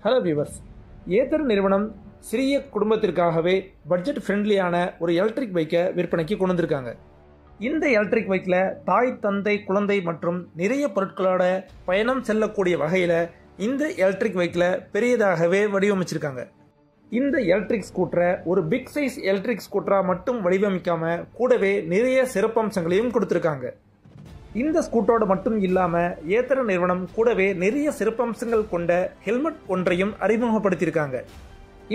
Hello viewers, Ather நிறுவனம் சிறிய குடும்பத்திற்காகவே budget ஃப்ரெண்ட்லியான ஒரு எலக்ட்ரிக் பைக்கை விற்பனைக்கு கொண்டு வந்திருக்காங்க. இந்த எலக்ட்ரிக் பைக்கில் தாய், தந்தை, குழந்தை மற்றும் நிறைய பொருட்களோட பயணம் செல்லக்கூடிய வகையில் இந்த எலக்ட்ரிக் பைக்கில் பெரியதாகவே வடிவமைச்சிருக்காங்க. இந்த எலக்ட்ரிக் ஸ்கூட்டரை ஒரு பிக் சைஸ் எலக்ட்ரிக் ஸ்கூட்டராக மட்டும் வடிவமைக்காம கூடவே நிறைய சிறப்பம்சங்களையும் கொடுத்துருக்காங்க. இந்த ஸ்கூட்டரோட மட்டும் இல்லாமல் ஏத்தர் நிறுவனம் கூடவே நிறைய சிறப்பம்சங்கள் கொண்ட ஹெல்மெட் ஒன்றையும் அறிமுகப்படுத்தியிருக்காங்க.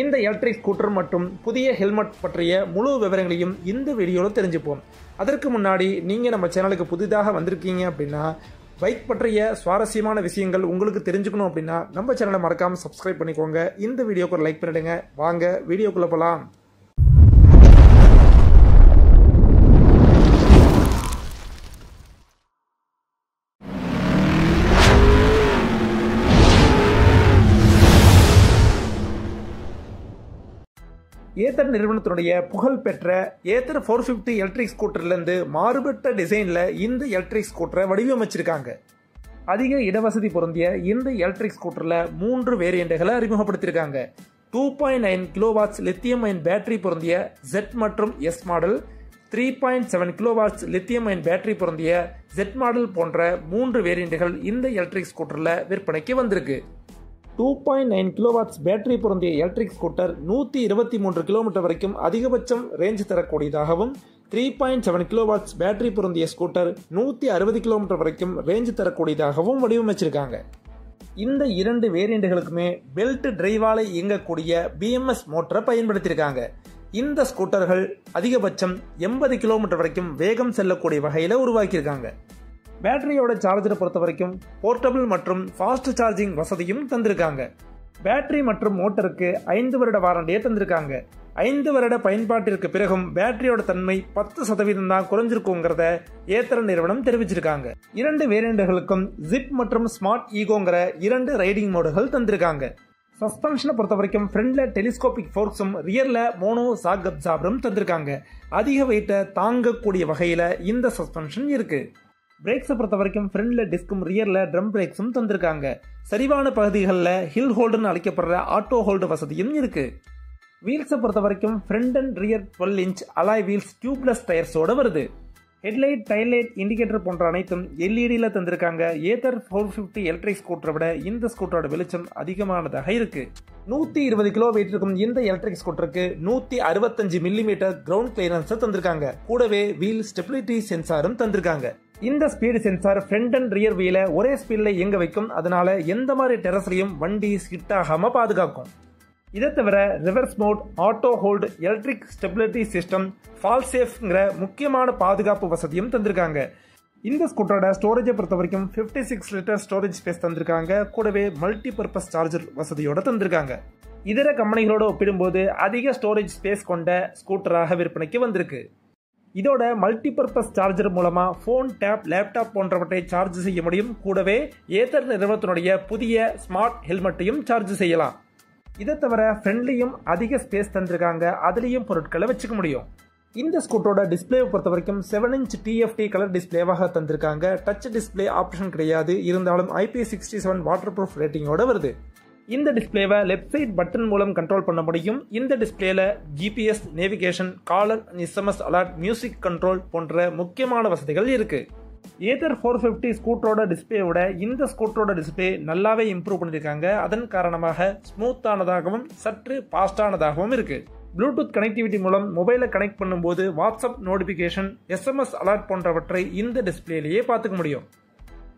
இந்த எலக்ட்ரிக் ஸ்கூட்டர் மற்றும் புதிய ஹெல்மெட் பற்றிய முழு விவரங்களையும் இந்த வீடியோவில் தெரிஞ்சுப்போம். அதற்கு முன்னாடி நீங்கள் நம்ம சேனலுக்கு புதிதாக வந்திருக்கீங்க அப்படின்னா, பைக் பற்றிய சுவாரஸ்யமான விஷயங்கள் உங்களுக்கு தெரிஞ்சுக்கணும் அப்படின்னா நம்ம சேனலை மறக்காமல் சப்ஸ்கிரைப் பண்ணிக்கோங்க. இந்த வீடியோக்கு ஒரு லைக் பண்ணிடுங்க. வாங்க வீடியோக்குள்ளே போகலாம். ஏத்தர் நிறுவனத்தினுடைய புகழ்பெற்ற ஏத்தர் 450 எலக்ட்ரிக் ஸ்கூட்டர்லேருந்து மாறுபட்ட டிசைனில் இந்த எலக்ட்ரிக் ஸ்கூட்டரை வடிவமைச்சிருக்காங்க. அதிக இடவசதி பொருந்திய இந்த எலக்ட்ரிக் ஸ்கூட்டரில் 3 வேரியண்ட்டுகளை அறிமுகப்படுத்தியிருக்காங்க. 2.9 கிலோவாட்ஸ் லித்தியம் அயன் பேட்டரி பொருந்திய Z மற்றும் S model, 3.7 kilowatts lithium ion battery பொருந்திய Z மாடல் போன்ற 3 வேரியண்ட்டுகள் இந்த எலக்ட்ரிக் ஸ்கூட்டரில் விற்பனைக்கு வந்திருக்கு. 2.9 கிலோவாட்ஸ் பேட்டரி பொருந்திய எலக்ட்ரிக் ஸ்கூட்டர் 123 கிலோமீட்டர் வரைக்கும் அதிகபட்சம் ரேஞ்ச் தரக்கூடியதாகவும், 3.7 கிலோவாட்ஸ் பேட்டரி பொருந்திய ஸ்கூட்டர் 160 கிலோமீட்டர் வரைக்கும் ரேஞ்ச் தரக்கூடியதாகவும் வடிவமைச்சிருக்காங்க. இந்த 2 வேரியண்ட்டுகளுக்குமே பெல்ட் டிரைவால இயங்கக்கூடிய BMS மோட்டரை பயன்படுத்தியிருக்காங்க. இந்த ஸ்கூட்டர்கள் அதிகபட்சம் 80 கிலோமீட்டர் வரைக்கும் வேகம் செல்லக்கூடிய வகையில் உருவாக்கியிருக்காங்க. பேட்டரியோட சார்ஜரை பொறுத்த வரைக்கும் போர்ட்டபிள் மற்றும் ஃபாஸ்ட் சார்ஜிங் வசதியும் தந்திருக்காங்க. பேட்டரி மற்றும் மோட்டருக்கு 5 வருட வாரண்டியை தந்திருக்காங்க. 5 வருட பயன்பாட்டிற்கு பிறகும் பேட்டரியோட தன்மை 10% தான் குறைஞ்சிருக்குங்கிறத ஏத்தர் நிறுவனம் தெரிவிச்சிருக்காங்க. 2 வேரியண்ட்டுகளுக்கும் ஜிப் மற்றும் ஸ்மார்ட் ஈகோங்கிற 2 ரைடிங் மோடுகள் தந்திருக்காங்க. சஸ்பென்ஷனை பொறுத்த வரைக்கும் ஃப்ரண்ட்ல டெலிஸ்கோபிக் ஃபோர்க்ஸும் ரியர்ல மோனோ ஷாக் அப்சார்பரும் தந்திருக்காங்க. அதிக வெயிட்டை தாங்கக்கூடிய வகையில் இந்த சஸ்பென்ஷன் இருக்கு. பிரேக்ஸை பொறுத்த வரைக்கும் ஃப்ரண்ட்ல டிஸ்கும் ரியர்ல ட்ரம் பிரேக்ஸும் தந்திருக்காங்க. சரிவான பகுதிகளில் ஹில் ஹோல்டுன்னு அழைக்கப்படுற ஆட்டோ ஹோல்டு வசதியும் இருக்கு. வீல்ஸை பொறுத்த வரைக்கும் front and rear 12 inch alloy wheels tubeless டயர்ஸோட வருது. ஹெட்லைட், டைலைட், இண்டிகேட்டர் போன்ற அனைத்தும் LEDல தந்திருக்காங்க. ஏத்தர் 450 எலக்ட்ரிக் ஸ்கூட்டரை விட இந்த ஸ்கூட்டரோட வெளிச்சம் அதிகமானதாக இருக்கு. 120 கிலோ வெயிட் இருக்கும் இந்த எலக்ட்ரிக் ஸ்கூட்டருக்கு 165 மில்லிமீட்டர் கிரவுண்ட் கிளியரன்ஸை தந்திருக்காங்க. கூடவே வீல் ஸ்டெபிலிட்டி சென்சாரும் தந்திருக்காங்க. இந்த speed sensor front and rear வீலை ஒரே ஸ்பீடில் இயங்க வைக்கும். அதனால எந்த மாதிரி டெரஸ்லையும் வண்டி ஸ்கிட் ஆகாம பாதுகாக்கும். இதை தவிர reverse mode, auto hold, electric stability system, fall சேஃப்ங்கிற முக்கியமான பாதுகாப்பு வசதியும் தந்திருக்காங்க. இந்த ஸ்கூட்டரோட ஸ்டோரேஜை பொறுத்த வரைக்கும் 56 லிட்டர் ஸ்டோரேஜ் ஸ்பேஸ் தந்திருக்காங்க. கூடவே மல்டி பர்பஸ் சார்ஜர் வசதியோட தந்திருக்காங்க. இதர கம்பெனிகளோட ஒப்பிடும்போது அதிக ஸ்டோரேஜ் ஸ்பேஸ் கொண்ட ஸ்கூட்டராக விற்பனைக்கு வந்திருக்கு. இதோட மல்டி பர்பஸ் சார்ஜர் மூலமா போன், டேப், லேப்டாப் போன்றவற்றை சார்ஜ் செய்ய முடியும். கூடவே ஏத்தர் நிறுவனத்தினுடைய புதிய ஸ்மார்ட் ஹெல்மெட்டையும் சார்ஜ் செய்யலாம். இதை தவிர ஃப்ரெண்ட்லியும் அதிக ஸ்பேஸ் தந்திருக்காங்க. அதுலேயும் பொருட்களை வச்சுக்க முடியும். இந்த ஸ்கூட்டரோட டிஸ்பிளேவை பொறுத்த வரைக்கும் 7 இன்ச் TFT கலர் டிஸ்பிளேவாக தந்திருக்காங்க. டச் டிஸ்பிளே ஆப்ஷன் கிடையாது. இருந்தாலும் IP67 வாட்டர் ப்ரூஃப் ரேட்டிங்கோட வருது. இந்த டிஸ்பிளேவை லெஃப்ட் சைட் பட்டன் மூலம் கண்ட்ரோல் பண்ண முடியும். இந்த டிஸ்பிளேல GPS, navigation, caller, SMS alert, music control போன்ற முக்கியமான வசதிகள் இருக்கு. ஏத்தர் 450 ஸ்கூட்டரோட டிஸ்பிளேவோட இந்த ஸ்கூட்டரோட டிஸ்பிளே நல்லாவே இம்ப்ரூவ் பண்ணியிருக்காங்க. அதன் காரணமாக ஸ்மூத்தானதாகவும் சற்று ஃபாஸ்டானதாகவும் இருக்கு. ப்ளூடூத் கனெக்டிவிட்டி மூலம் மொபைலை கனெக்ட் பண்ணும்போது வாட்ஸ்அப் நோட்டிஃபிகேஷன், SMS அலர்ட் போன்றவற்றை இந்த டிஸ்பிளேலேயே பார்த்துக்க முடியும்.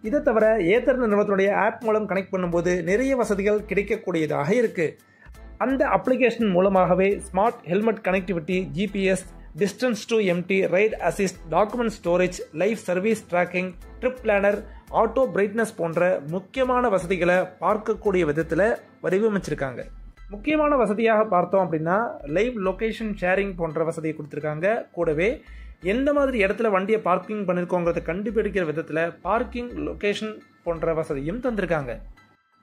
இதை தவிர ஏத்தர் நிறுவனத்துடைய ஆப் மூலம் கனெக்ட் பண்ணும்போது நிறைய வசதிகள் கிடைக்கக்கூடியதாக இருக்கு. அந்த அப்ளிகேஷன் மூலமாகவே smart helmet connectivity, GPS, distance to empty, ride assist, document storage, live service tracking, trip planner, auto brightness போன்ற முக்கியமான வசதிகளை பார்க்கக்கூடிய விதத்தில் வடிவமைச்சிருக்காங்க. முக்கியமான வசதியாக பார்த்தோம் அப்படின்னா லைவ் லொகேஷன் ஷேரிங் போன்ற வசதியை கொடுத்துருக்காங்க. கூடவே எந்த மாதிரி இடத்துல வண்டியை பார்க்கிங் பண்ணியிருக்கோங்கிறத கண்டுபிடிக்கிற விதத்தில் பார்க்கிங் லொகேஷன் போன்ற வசதியும் தந்திருக்காங்க.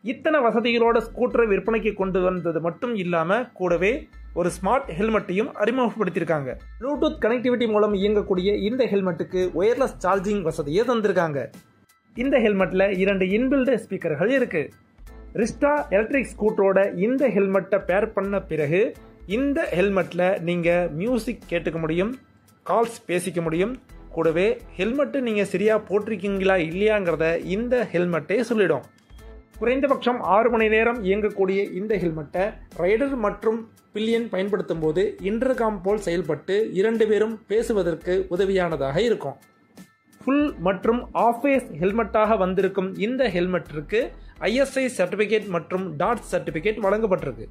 இத்தனை வசதிகளோட ஸ்கூட்டரை விற்பனைக்கு கொண்டு வந்தது மட்டும் இல்லாமல் கூடவே ஒரு ஸ்மார்ட் ஹெல்மெட்டையும் அறிமுகப்படுத்தியிருக்காங்க. ப்ளூடூத் கனெக்டிவிட்டி மூலம் இயங்கக்கூடிய இந்த ஹெல்மெட்டுக்கு ஒயர்லெஸ் சார்ஜிங் வசதியை தந்திருக்காங்க. இந்த ஹெல்மெட்டில் 2 இன்பில்ட் ஸ்பீக்கர்கள் இருக்கு. ரிஸ்டா எலக்ட்ரிக் ஸ்கூட்டரோட இந்த ஹெல்மெட்டை பேர் பண்ண பிறகு இந்த ஹெல்மெட்டில் நீங்கள் மியூசிக் கேட்டுக்க முடியும், கால்ஸ் பேசிக்க முடியும். கூடவே ஹெல்மெட்டு நீங்கள் சரியாக போட்டிருக்கீங்களா இல்லையாங்கிறத இந்த ஹெல்மெட்டே சொல்லிடும். குறைந்தபட்சம் 6 மணி நேரம் இயங்கக்கூடிய இந்த ஹெல்மெட்டை ரைடர் மற்றும் பில்லியன் பயன்படுத்தும் போது இன்டர்காம் போல் செயல்பட்டு 2 பேரும் பேசுவதற்கு உதவியானதாக இருக்கும். ஃபுல் மற்றும் ஆஃப் ஃபேஸ் ஹெல்மெட்டாக வந்திருக்கும் இந்த ஹெல்மெட்டிற்கு ISI சர்டிஃபிகேட் மற்றும் டாட் சர்டிஃபிகேட் வழங்கப்பட்டிருக்கு.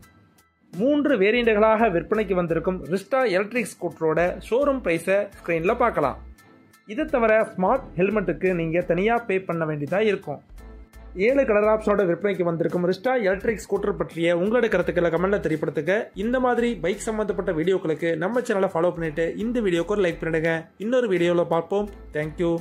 3 வேரியண்ட்டுகளாக விற்பனைக்கு வந்திருக்கும் ரிஸ்டா எலக்ட்ரிக் ஸ்கூட்டரோட ஷோரூம் ப்ரைஸை ஸ்க்ரீனில் பார்க்கலாம். இதை தவிர ஸ்மார்ட் ஹெல்மெட்டுக்கு நீங்கள் தனியாக பே பண்ண வேண்டியதாக இருக்கும். 7 கலர் ஆப்ஷனோட விற்பனைக்கு வந்திருக்கும் ரிஸ்டா எலக்ட்ரிக் ஸ்கூட்டர் பற்றிய உங்களோட கருத்துக்களை கமெண்ட்ல தெரியப்படுத்துங்க. இந்த மாதிரி பைக் சம்பந்தப்பட்ட வீடியோக்களுக்கு நம்ம சேனலை ஃபாலோ பண்ணிட்டு இந்த வீடியோக்கு ஒரு லைக் பண்ணிடுங்க. இன்னொரு வீடியோவில் பார்ப்போம். தேங்க்யூ.